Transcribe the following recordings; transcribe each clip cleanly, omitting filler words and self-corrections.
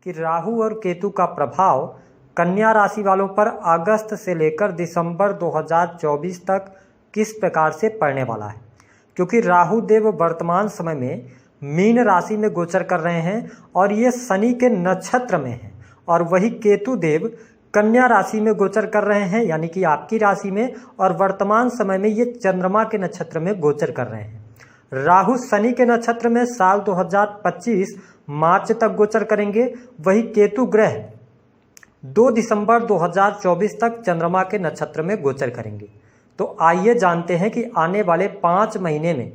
कि राहु और केतु का प्रभाव कन्या राशि वालों पर अगस्त से लेकर दिसंबर 2024 तक किस प्रकार से पड़ने वाला है। क्योंकि राहु देव वर्तमान समय में मीन राशि में गोचर कर रहे हैं और ये शनि के नक्षत्र में हैं, और वही केतु देव कन्या राशि में गोचर कर रहे हैं, यानी कि आपकी राशि में, और वर्तमान समय में ये चंद्रमा के नक्षत्र में गोचर कर रहे हैं। राहु शनि के नक्षत्र में साल 2025 मार्च तक गोचर करेंगे, वही केतु ग्रह 2 दिसंबर 2024 तक चंद्रमा के नक्षत्र में गोचर करेंगे। तो आइए जानते हैं कि आने वाले 5 महीने में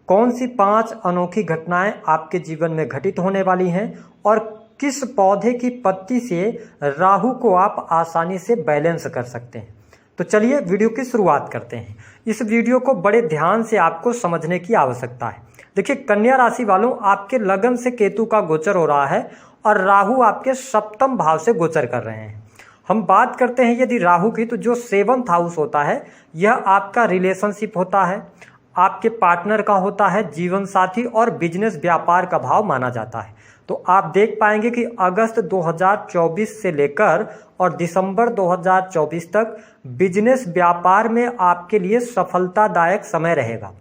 कौन सी 5 अनोखी घटनाएं आपके जीवन में घटित होने वाली हैं और किस पौधे की पत्ती से राहु को आप आसानी से बैलेंस कर सकते हैं। तो चलिए वीडियो की शुरुआत करते हैं। इस वीडियो को बड़े ध्यान से आपको समझने की आवश्यकता है। देखिए, कन्या राशि वालों, आपके लगन से केतु का गोचर हो रहा है और राहु आपके सप्तम भाव से गोचर कर रहे हैं। हम बात करते हैं यदि राहु की, तो जो 7th हाउस होता है यह आपका रिलेशनशिप होता है, आपके पार्टनर का होता है, जीवन साथी और बिजनेस व्यापार का भाव माना जाता है। तो आप देख पाएंगे कि अगस्त 2024 से लेकर और दिसंबर 2024 तक बिजनेस व्यापार में आपके लिए सफलतादायक समय रहेगा।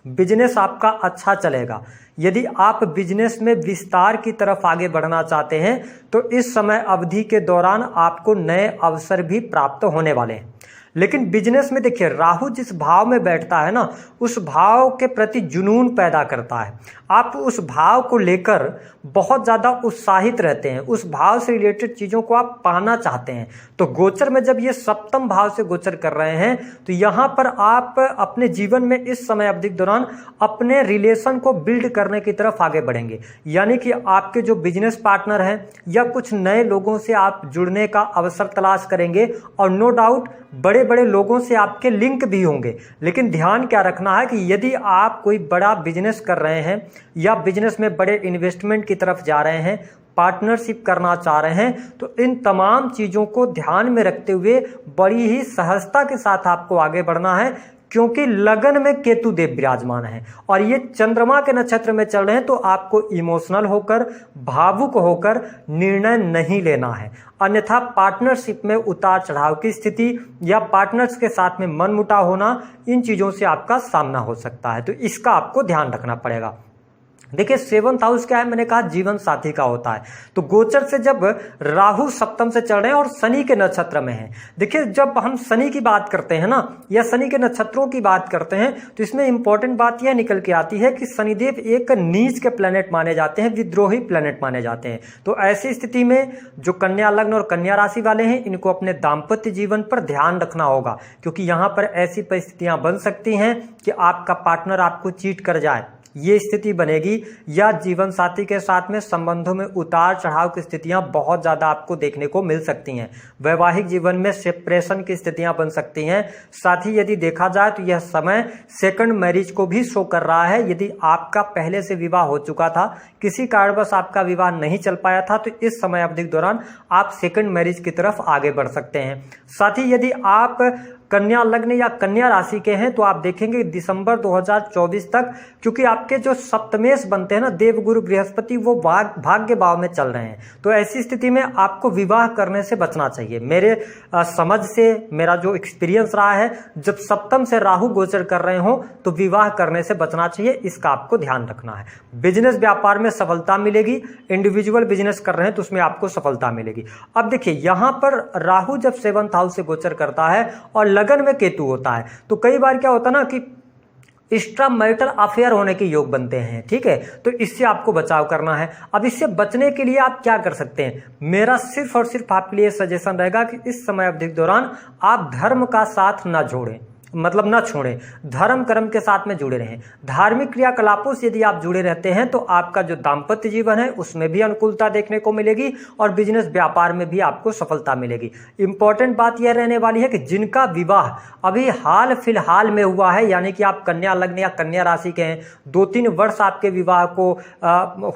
बिजनेस आपका अच्छा चलेगा। यदि आप बिजनेस में विस्तार की तरफ आगे बढ़ना चाहते हैं तो इस समय अवधि के दौरान आपको नए अवसर भी प्राप्त होने वाले हैं। लेकिन बिजनेस में देखिए, राहु जिस भाव में बैठता है ना, उस भाव के प्रति जुनून पैदा करता है। आप उस भाव को लेकर बहुत ज़्यादा उत्साहित रहते हैं, उस भाव से रिलेटेड चीज़ों को आप पाना चाहते हैं। तो गोचर में जब ये सप्तम भाव से गोचर कर रहे हैं तो यहाँ पर आप अपने जीवन में इस समय अवधि के दौरान अपने रिलेशन को बिल्ड करने की तरफ आगे बढ़ेंगे। यानी कि आपके जो बिजनेस पार्टनर हैं या कुछ नए लोगों से आप जुड़ने का अवसर तलाश करेंगे, और नो डाउट बड़े बड़े लोगों से आपके लिंक भी होंगे। लेकिन ध्यान क्या रखना है कि यदि आप कोई बड़ा बिजनेस कर रहे हैं या बिजनेस में बड़े इन्वेस्टमेंट की तरफ जा रहे हैं, पार्टनरशिप करना चाह रहे हैं, तो इन तमाम चीज़ों को ध्यान में रखते हुए बड़ी ही सहजता के साथ आपको आगे बढ़ना है। क्योंकि लगन में केतु देव विराजमान है और ये चंद्रमा के नक्षत्र में चल रहे हैं, तो आपको इमोशनल होकर, भावुक होकर निर्णय नहीं लेना है। अन्यथा पार्टनरशिप में उतार चढ़ाव की स्थिति या पार्टनर्स के साथ में मनमुटाव होना, इन चीज़ों से आपका सामना हो सकता है। तो इसका आपको ध्यान रखना पड़ेगा। देखिए, 7th हाउस क्या है, मैंने कहा जीवन साथी का होता है। तो गोचर से जब राहु सप्तम से चल रहे हैं और शनि के नक्षत्र में है, देखिए जब हम शनि की बात करते हैं ना, या शनि के नक्षत्रों की बात करते हैं, तो इसमें इंपॉर्टेंट बात यह निकल के आती है कि शनिदेव एक नीच के प्लेनेट माने जाते हैं, विद्रोही प्लेनेट माने जाते हैं। तो ऐसी स्थिति में जो कन्या लग्न और कन्या राशि वाले हैं, इनको अपने दाम्पत्य जीवन पर ध्यान रखना होगा। क्योंकि यहाँ पर ऐसी परिस्थितियां बन सकती हैं कि आपका पार्टनर आपको चीट कर जाए, ये स्थिति बनेगी, या जीवन साथी के साथ में संबंधों में उतार चढ़ाव की स्थितियां बहुत ज़्यादा आपको देखने को मिल सकती हैं। वैवाहिक जीवन में सेपरेशन की स्थितियां बन सकती हैं। साथ ही यदि देखा जाए तो यह समय सेकंड मैरिज को भी शो कर रहा है। यदि आपका पहले से विवाह हो चुका था, किसी कारणवश आपका विवाह नहीं चल पाया था, तो इस समय अवधि के दौरान आप सेकंड मैरिज की तरफ आगे बढ़ सकते हैं। साथ ही यदि आप कन्या लग्न या कन्या राशि के हैं तो आप देखेंगे दिसंबर 2024 तक, क्योंकि आपके जो सप्तमेश बनते हैं ना, देवगुरु बृहस्पति, वो भाग्य भाव में चल रहे हैं। तो ऐसी स्थिति में आपको विवाह करने से बचना चाहिए। मेरे समझ से, मेरा जो एक्सपीरियंस रहा है, जब सप्तम से राहु गोचर कर रहे हो तो विवाह करने से बचना चाहिए, इसका आपको ध्यान रखना है। बिजनेस व्यापार में सफलता मिलेगी, इंडिविजुअल बिजनेस कर रहे हैं तो उसमें आपको सफलता मिलेगी। अब देखिए, यहाँ पर राहु जब 7th हाउस से गोचर करता है और लगन में केतु होता है, तो कई बार क्या होता है ना कि एक्स्ट्रा मैरिटल अफेयर होने के योग बनते हैं। ठीक है, तो इससे आपको बचाव करना है। अब इससे बचने के लिए आप क्या कर सकते हैं, मेरा सिर्फ और सिर्फ आपके लिए सजेशन रहेगा कि इस समय अवधि के दौरान आप धर्म का साथ ना जोड़ें, मतलब न छोड़ें, धर्म कर्म के साथ में जुड़े रहें। धार्मिक क्रियाकलापों से यदि आप जुड़े रहते हैं तो आपका जो दाम्पत्य जीवन है उसमें भी अनुकूलता देखने को मिलेगी और बिजनेस व्यापार में भी आपको सफलता मिलेगी। इंपॉर्टेंट बात यह रहने वाली है कि जिनका विवाह अभी हाल फिलहाल में हुआ है, यानी कि आप कन्या लग्न या कन्या राशि के हैं, 2-3 वर्ष आपके विवाह को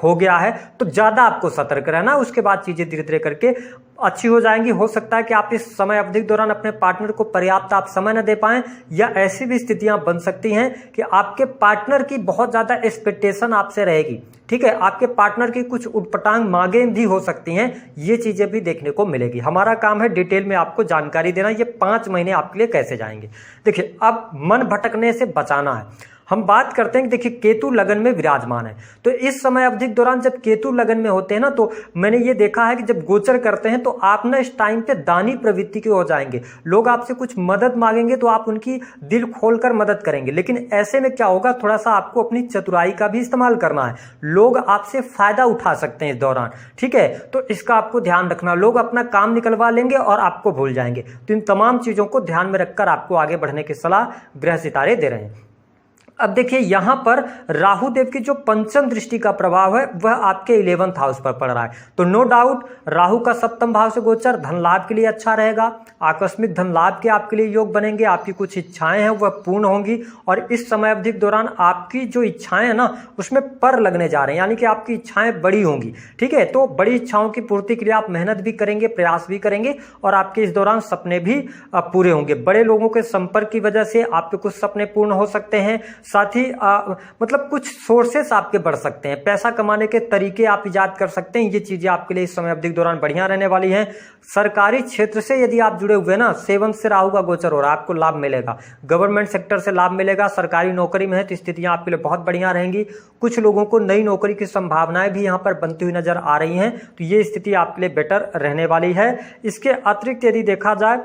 हो गया है, तो ज़्यादा आपको सतर्क रहना। उसके बाद चीज़ें धीरे धीरे करके अच्छी हो जाएंगी। हो सकता है कि आप इस समय अवधि के दौरान अपने पार्टनर को पर्याप्त आप समय न दे पाएं, या ऐसी भी स्थितियां बन सकती हैं कि आपके पार्टनर की बहुत ज्यादा एक्सपेक्टेशन आपसे रहेगी। ठीक है, आपके पार्टनर की कुछ उटपटांग मांगें भी हो सकती हैं, ये चीजें भी देखने को मिलेगी। हमारा काम है डिटेल में आपको जानकारी देना, ये 5 महीने आपके लिए कैसे जाएंगे। देखिए, अब मन भटकने से बचाना है। हम बात करते हैं कि देखिए केतु लगन में विराजमान है, तो इस समय अवधि के दौरान जब केतु लगन में होते हैं ना, तो मैंने ये देखा है कि जब गोचर करते हैं तो आप ना इस टाइम पे दानी प्रवृत्ति के हो जाएंगे। लोग आपसे कुछ मदद मांगेंगे तो आप उनकी दिल खोलकर मदद करेंगे, लेकिन ऐसे में क्या होगा, थोड़ा सा आपको अपनी चतुराई का भी इस्तेमाल करना है। लोग आपसे फायदा उठा सकते हैं इस दौरान, ठीक है, तो इसका आपको ध्यान रखना। लोग अपना काम निकलवा लेंगे और आपको भूल जाएंगे, तो इन तमाम चीजों को ध्यान में रखकर आपको आगे बढ़ने की सलाह ग्रह सितारे दे रहे हैं। अब देखिए यहां पर राहु देव की जो पंचम दृष्टि का प्रभाव है वह आपके 11th हाउस पर पड़ रहा है, तो नो डाउट राहु का सप्तम भाव से गोचर धन लाभ के लिए अच्छा रहेगा। आकस्मिक धन लाभ के आपके लिए योग बनेंगे, आपकी कुछ इच्छाएं हैं वह पूर्ण होंगी, और इस समय अवधि के दौरान आपकी जो इच्छाएं हैं ना उसमें पर लगने जा रहे हैं, यानी कि आपकी इच्छाएं बड़ी होंगी। ठीक है, तो बड़ी इच्छाओं की पूर्ति के लिए आप मेहनत भी करेंगे, प्रयास भी करेंगे, और आपके इस दौरान सपने भी पूरे होंगे। बड़े लोगों के संपर्क की वजह से आपके कुछ सपने पूर्ण हो सकते हैं। साथ ही मतलब कुछ सोर्सेस आपके बढ़ सकते हैं, पैसा कमाने के तरीके आप इजाद कर सकते हैं। ये चीजें आपके लिए इस समय अवधि के दौरान बढ़िया रहने वाली हैं। सरकारी क्षेत्र से यदि आप जुड़े हुए ना, 7 से राहु का गोचर हो रहा है, आपको लाभ मिलेगा। गवर्नमेंट सेक्टर से लाभ मिलेगा, सरकारी नौकरी में है तो स्थितियां आपके लिए बहुत बढ़िया रहेंगी। कुछ लोगों को नई नौकरी की संभावनाएं भी यहां पर बनती हुई नजर आ रही हैं, तो ये स्थिति आपके लिए बेटर रहने वाली है। इसके अतिरिक्त यदि देखा जाए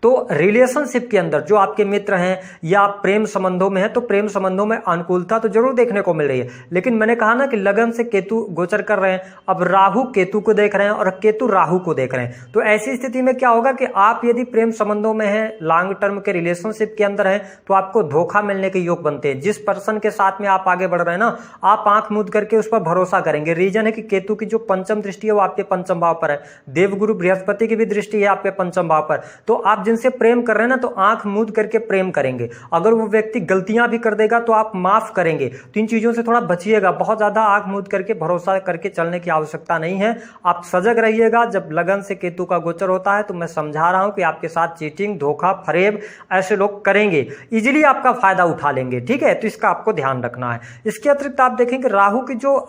तो रिलेशनशिप के अंदर जो आपके मित्र हैं या आप प्रेम संबंधों में हैं, तो प्रेम संबंधों में अनुकूलता तो जरूर देखने को मिल रही है, लेकिन मैंने कहा ना कि लगन से केतु गोचर कर रहे हैं, अब राहु केतु को देख रहे हैं और केतु राहु को देख रहे हैं, तो ऐसी स्थिति में क्या होगा कि आप यदि प्रेम संबंधों में हैं, लॉन्ग टर्म के रिलेशनशिप के अंदर हैं, तो आपको धोखा मिलने के योग बनते हैं। जिस पर्सन के साथ में आप आगे बढ़ रहे हैं ना, आप आंख मूंद करके उस पर भरोसा करेंगे। रीजन है कि केतु की जो पंचम दृष्टि है वो आपके पंचम भाव पर है, देवगुरु बृहस्पति की भी दृष्टि है आपके पंचम भाव पर, तो आप जिनसे प्रेम कर रहे हैं ना तो आंख मूंद करके प्रेम करेंगे। अगर वो व्यक्ति गलतियां भी कर देगा तो आप माफ करेंगे, तो इन चीजों से थोड़ा बचिएगा। बहुत ज्यादा आंख मूंद करके भरोसा करके चलने की आवश्यकता नहीं है, आप सजग रहिएगा। जब लगन से केतु का गोचर होता है तो मैं समझा रहा हूं कि आपके साथ चीटिंग, धोखा, फरेब ऐसे लोग करेंगे, इजीली आपका फायदा उठा लेंगे। ठीक है, तो इसका आपको ध्यान रखना है। इसके अतिरिक्त आप देखेंगे राहु की जो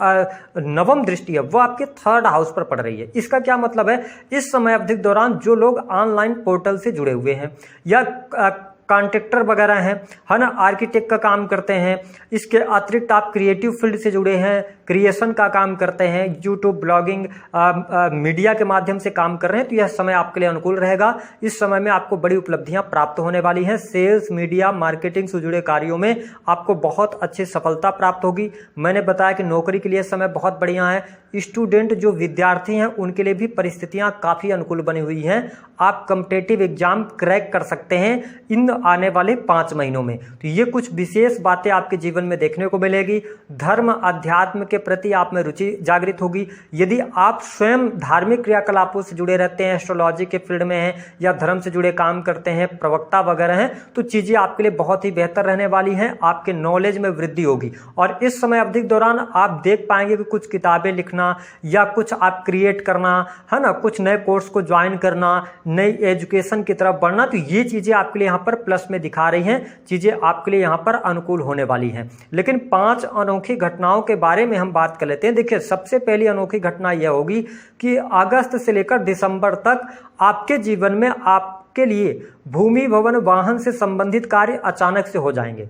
नवम दृष्टि है वो आपके 3rd हाउस पर पड़ रही है। इसका क्या मतलब है, इस समय अवधि के दौरान जो लोग ऑनलाइन पोर्टल से जुड़े हुए हैं या कॉन्ट्रैक्टर वगैरह हैं, है ना, आर्किटेक्ट का काम करते हैं, इसके अतिरिक्त आप क्रिएटिव फील्ड से जुड़े हैं, क्रिएशन का काम करते हैं, यूट्यूब, ब्लॉगिंग, मीडिया के माध्यम से काम कर रहे हैं, तो यह समय आपके लिए अनुकूल रहेगा। इस समय में आपको बड़ी उपलब्धियां प्राप्त होने वाली हैं। सेल्स, मीडिया, मार्केटिंग से जुड़े कार्यों में आपको बहुत अच्छी सफलता प्राप्त होगी। मैंने बताया कि नौकरी के लिए समय बहुत बढ़िया है। स्टूडेंट जो विद्यार्थी हैं उनके लिए भी परिस्थितियां काफी अनुकूल बनी हुई हैं। आप कॉम्पिटिटिव एग्जाम क्रैक कर सकते हैं इन आने वाले 5 महीनों में, तो ये कुछ विशेष बातें आपके जीवन में देखने को मिलेगी। धर्म, अध्यात्म के प्रति आप में रुचि जागृत होगी। यदि आप स्वयं धार्मिक क्रियाकलापों से जुड़े रहते हैं, एस्ट्रोलॉजी के फील्ड में हैं या धर्म से जुड़े काम करते हैं, प्रवक्ता वगैरह हैं, तो चीजें आपके लिए बहुत ही बेहतर रहने वाली हैं। आपके नॉलेज में वृद्धि होगी, और इस समय अवधि के दौरान आप देख पाएंगे कि कुछ किताबें लिखना या कुछ आप क्रिएट करना, है ना, कुछ नए कोर्स को ज्वाइन करना, नई एजुकेशन की तरफ बढ़ना, तो ये चीजें आपके लिए यहाँ पर प्लस में दिखा रही हैं। चीजें आपके लिए यहाँ पर अनुकूल होने वाली हैं। लेकिन 5 अनोखी घटनाओं के बारे में हम बात कर लेते हैं। देखिए, सबसे पहली अनोखी घटना यह होगी कि अगस्त से लेकर दिसंबर तक आपके जीवन में आपके लिए भूमि, भवन, वाहन से संबंधित कार्य अचानक से हो जाएंगे।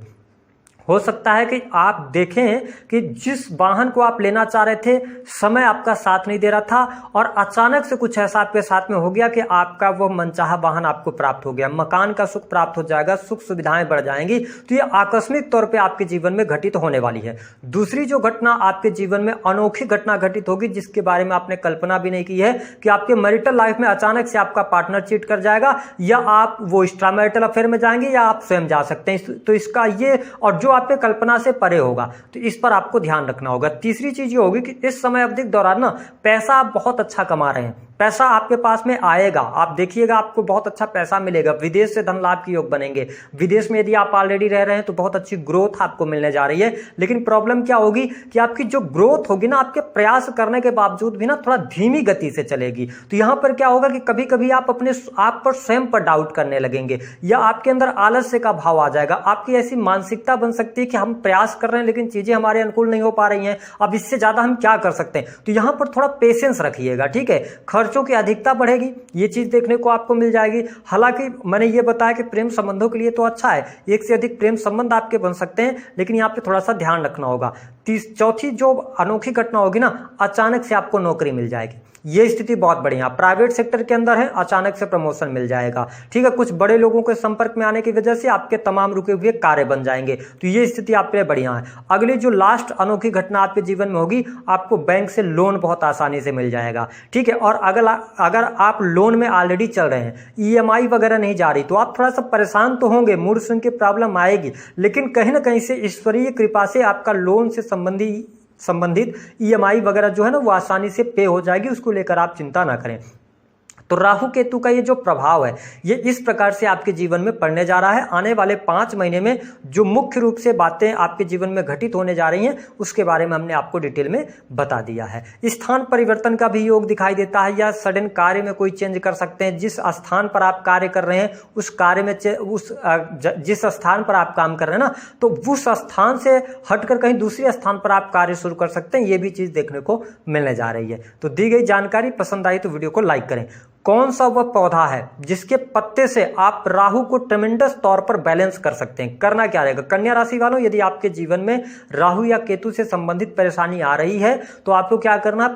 हो सकता है कि आप देखें कि जिस वाहन को आप लेना चाह रहे थे, समय आपका साथ नहीं दे रहा था, और अचानक से कुछ ऐसा आपके साथ में हो गया कि आपका वो मनचाहा वाहन आपको प्राप्त हो गया। मकान का सुख प्राप्त हो जाएगा, सुख सुविधाएं बढ़ जाएंगी। तो ये आकस्मिक तौर पे आपके जीवन में घटित होने वाली है। दूसरी जो घटना आपके जीवन में अनोखी घटना घटित होगी, जिसके बारे में आपने कल्पना भी नहीं की है, कि आपके मैरिटल लाइफ में अचानक से आपका पार्टनर चीट कर जाएगा, या आप वो एक्स्ट्रा मैरिटल अफेयर में जाएंगे, या आप स्वयं जा सकते हैं। तो इसका ये, और जो आपके कल्पना से परे होगा, तो इस पर आपको ध्यान रखना होगा। तीसरी चीज ये होगी कि इस समय अवधि के दौरान ना पैसा आप बहुत अच्छा कमा रहे हैं, पैसा आपके पास में आएगा, आप देखिएगा आपको बहुत अच्छा पैसा मिलेगा, विदेश से धन लाभ के योग बनेंगे। विदेश में यदि आप ऑलरेडी रह रहे हैं तो बहुत अच्छी ग्रोथ आपको मिलने जा रही है। लेकिन प्रॉब्लम क्या होगी कि आपकी जो ग्रोथ होगी ना, आपके प्रयास करने के बावजूद भी ना थोड़ा धीमी गति से चलेगी। तो यहां पर क्या होगा कि कभी कभी आप अपने आप पर स्वयं पर डाउट करने लगेंगे, या आपके अंदर आलस्य का भाव आ जाएगा। आपकी ऐसी मानसिकता बन सकती है कि हम प्रयास कर रहे हैं लेकिन चीजें हमारे अनुकूल नहीं हो पा रही हैं, अब इससे ज्यादा हम क्या कर सकते हैं। तो यहां पर थोड़ा पेशेंस रखिएगा, ठीक है। खर्चों की अधिकता बढ़ेगी, ये चीज देखने को आपको मिल जाएगी। हालांकि मैंने ये बताया कि प्रेम संबंधों के लिए तो अच्छा है, एक से अधिक प्रेम संबंध आपके बन सकते हैं, लेकिन यहाँ पे थोड़ा सा ध्यान रखना होगा। चौथी जो अनोखी घटना होगी ना, अचानक से आपको नौकरी मिल जाएगी, ये स्थिति बहुत बढ़िया। प्राइवेट सेक्टर के अंदर है, अचानक से प्रमोशन मिल जाएगा, ठीक है। कुछ बड़े लोगों के संपर्क में आने की वजह से आपके तमाम रुके हुए कार्य बन जाएंगे, तो ये स्थिति आप पे बढ़िया है। अगली जो लास्ट अनोखी घटना आपके जीवन में होगी, आपको बैंक से लोन बहुत आसानी से मिल जाएगा, ठीक है। और अगर आप लोन में ऑलरेडी चल रहे हैं, ईएमआई वगैरह नहीं जा रही, तो आप थोड़ा सा परेशान तो होंगे, मूड स्विंग की प्रॉब्लम आएगी, लेकिन कहीं ना कहीं से ईश्वरीय कृपा से आपका लोन से संबंधित ईएमआई वगैरह जो है ना, वो आसानी से पे हो जाएगी, उसको लेकर आप चिंता ना करें। तो राहु केतु का ये जो प्रभाव है, ये इस प्रकार से आपके जीवन में पड़ने जा रहा है। आने वाले 5 महीने में जो मुख्य रूप से बातें आपके जीवन में घटित होने जा रही हैं, उसके बारे में हमने आपको डिटेल में बता दिया है। स्थान परिवर्तन का भी योग दिखाई देता है, या सडन कार्य में कोई चेंज कर सकते हैं। जिस स्थान पर आप कार्य कर रहे हैं, उस कार्य में जिस स्थान पर आप काम कर रहे हैं ना, तो उस स्थान से हटकर कहीं दूसरे स्थान पर आप कार्य शुरू कर सकते हैं। ये भी चीज देखने को मिलने जा रही है। तो दी गई जानकारी पसंद आई तो वीडियो को लाइक करें। कौन सा वह पौधा है जिसके पत्ते से आप राहु को ट्रेमेंडस तौर पर बैलेंस कर सकते हैं? करना क्या रहेगा कन्या राशि वालों, यदि आपके जीवन में राहु या केतु से संबंधित परेशानी आ रही है, तो आपको क्या करना है,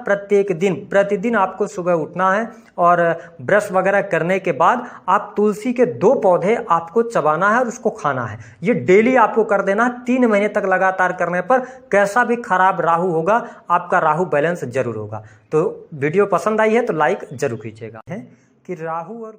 प्रतिदिन आपको सुबह उठना है और ब्रश वगैरह करने के बाद आप तुलसी के 2 पौधे आपको चबाना है और उसको खाना है। ये डेली आपको कर देना है। 3 महीने तक लगातार करने पर कैसा भी खराब राहु होगा, आपका राहु बैलेंस जरूर होगा। तो वीडियो पसंद आई है तो लाइक जरूर कीजिएगा। कि राहु और